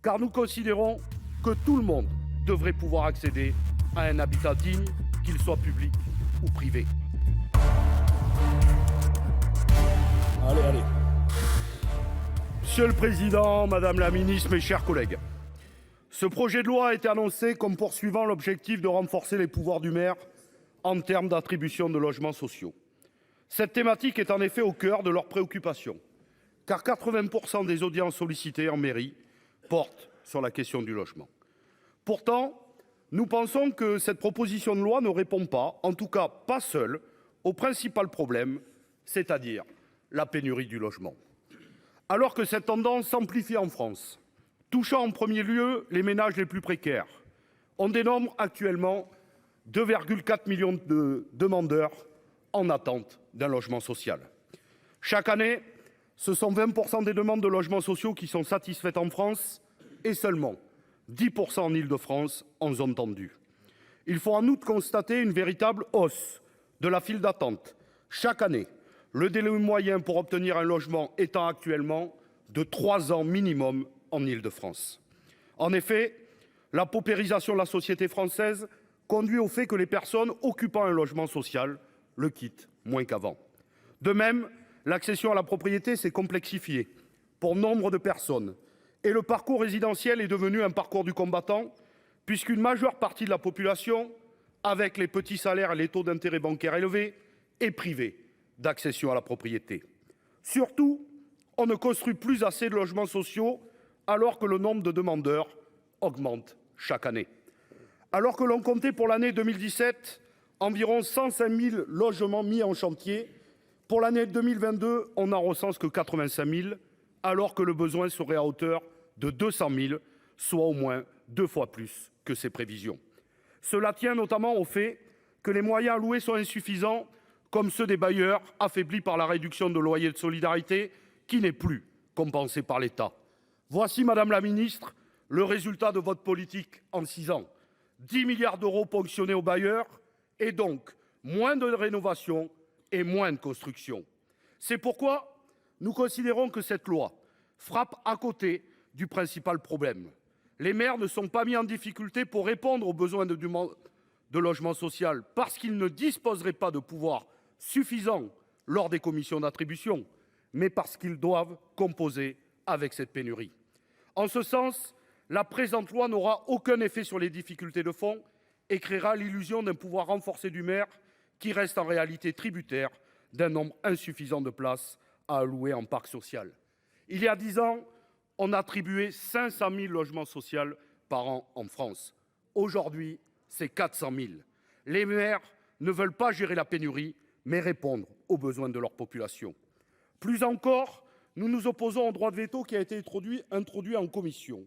car nous considérons que tout le monde devrait pouvoir accéder à un habitat digne, qu'il soit public ou privé. Allez. Monsieur le Président, Madame la Ministre, mes chers collègues, ce projet de loi a été annoncé comme poursuivant l'objectif de renforcer les pouvoirs du maire en termes d'attribution de logements sociaux. Cette thématique est en effet au cœur de leurs préoccupations, car 80% des audiences sollicitées en mairie portent sur la question du logement. Pourtant, nous pensons que cette proposition de loi ne répond pas, en tout cas pas seule, au principal problème, c'est-à-dire la pénurie du logement. Alors que cette tendance s'amplifie en France, touchant en premier lieu les ménages les plus précaires, on dénombre actuellement 2,4 millions de demandeurs en attente d'un logement social. Chaque année, ce sont 20% des demandes de logements sociaux qui sont satisfaites en France et seulement 10% en Île-de-France en zone tendue. Il faut en outre constater une véritable hausse de la file d'attente. Chaque année, le délai moyen pour obtenir un logement étant actuellement de 3 ans minimum en Île-de-France. En effet, la paupérisation de la société française conduit au fait que les personnes occupant un logement social le quittent moins qu'avant. De même, l'accession à la propriété s'est complexifiée pour nombre de personnes et le parcours résidentiel est devenu un parcours du combattant puisqu'une majeure partie de la population, avec les petits salaires et les taux d'intérêt bancaires élevés, est privée d'accession à la propriété. Surtout, on ne construit plus assez de logements sociaux alors que le nombre de demandeurs augmente chaque année. Alors que l'on comptait pour l'année 2017 environ 105 000 logements mis en chantier, pour l'année 2022, on n'en recense que 85 000, alors que le besoin serait à hauteur de 200 000, soit au moins 2 fois plus que ces prévisions. Cela tient notamment au fait que les moyens alloués sont insuffisants, comme ceux des bailleurs affaiblis par la réduction de loyer de solidarité qui n'est plus compensée par l'État. Voici, Madame la Ministre, le résultat de votre politique en 6 ans. 10 milliards d'euros ponctionnés aux bailleurs et donc moins de rénovation et moins de construction. C'est pourquoi nous considérons que cette loi frappe à côté du principal problème. Les maires ne sont pas mis en difficulté pour répondre aux besoins de logement social parce qu'ils ne disposeraient pas de pouvoirs suffisants lors des commissions d'attribution, mais parce qu'ils doivent composer avec cette pénurie. En ce sens, la présente loi n'aura aucun effet sur les difficultés de fond et créera l'illusion d'un pouvoir renforcé du maire qui reste en réalité tributaire d'un nombre insuffisant de places à allouer en parc social. Il y a 10 ans, on attribuait 500 000 logements sociaux par an en France. Aujourd'hui, c'est 400 000. Les maires ne veulent pas gérer la pénurie, mais répondre aux besoins de leur population. Plus encore, nous nous opposons au droit de veto qui a été introduit en commission.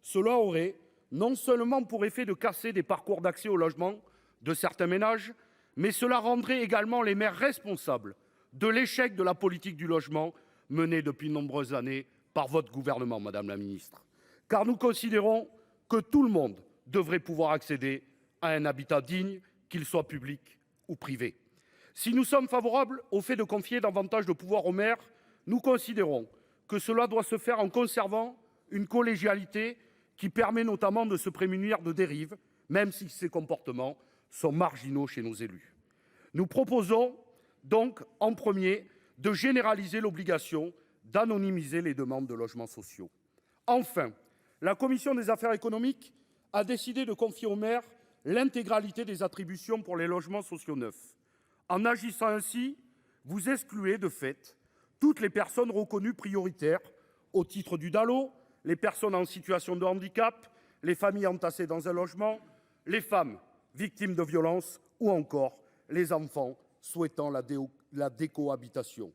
Cela aurait non seulement pour effet de casser des parcours d'accès au logement de certains ménages, mais cela rendrait également les maires responsables de l'échec de la politique du logement menée depuis de nombreuses années par votre gouvernement, Madame la Ministre. Car nous considérons que tout le monde devrait pouvoir accéder à un habitat digne, qu'il soit public ou privé. Si nous sommes favorables au fait de confier davantage de pouvoir aux maires, nous considérons que cela doit se faire en conservant une collégialité qui permet notamment de se prémunir de dérives, même si ces comportements sont marginaux chez nos élus. Nous proposons donc en premier de généraliser l'obligation d'anonymiser les demandes de logements sociaux. Enfin, la commission des affaires économiques a décidé de confier aux maires l'intégralité des attributions pour les logements sociaux neufs. En agissant ainsi, vous excluez de fait toutes les personnes reconnues prioritaires au titre du DALO, les personnes en situation de handicap, les familles entassées dans un logement, les femmes victimes de violences ou encore les enfants souhaitant la décohabitation.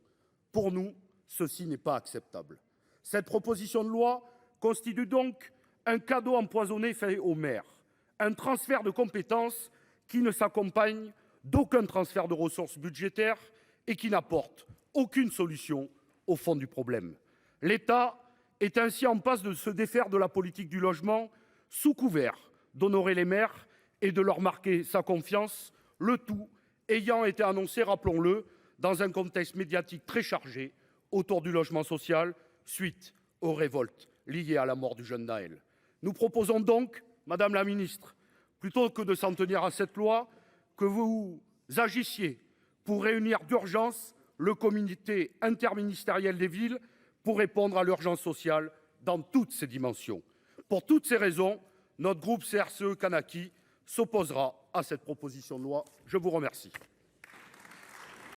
Pour nous, ceci n'est pas acceptable. Cette proposition de loi constitue donc un cadeau empoisonné fait aux maires, un transfert de compétences qui ne s'accompagne d'aucun transfert de ressources budgétaires et qui n'apporte aucune solution au fond du problème. L'État est ainsi en passe de se défaire de la politique du logement sous couvert d'honorer les maires et de leur marquer sa confiance, le tout ayant été annoncé, rappelons-le, dans un contexte médiatique très chargé autour du logement social suite aux révoltes liées à la mort du jeune Naël. Nous proposons donc, madame la ministre, plutôt que de s'en tenir à cette loi, que vous agissiez pour réunir d'urgence le comité interministériel des villes pour répondre à l'urgence sociale dans toutes ses dimensions. Pour toutes ces raisons, notre groupe CRCE Kanaky s'opposera à cette proposition de loi. Je vous remercie.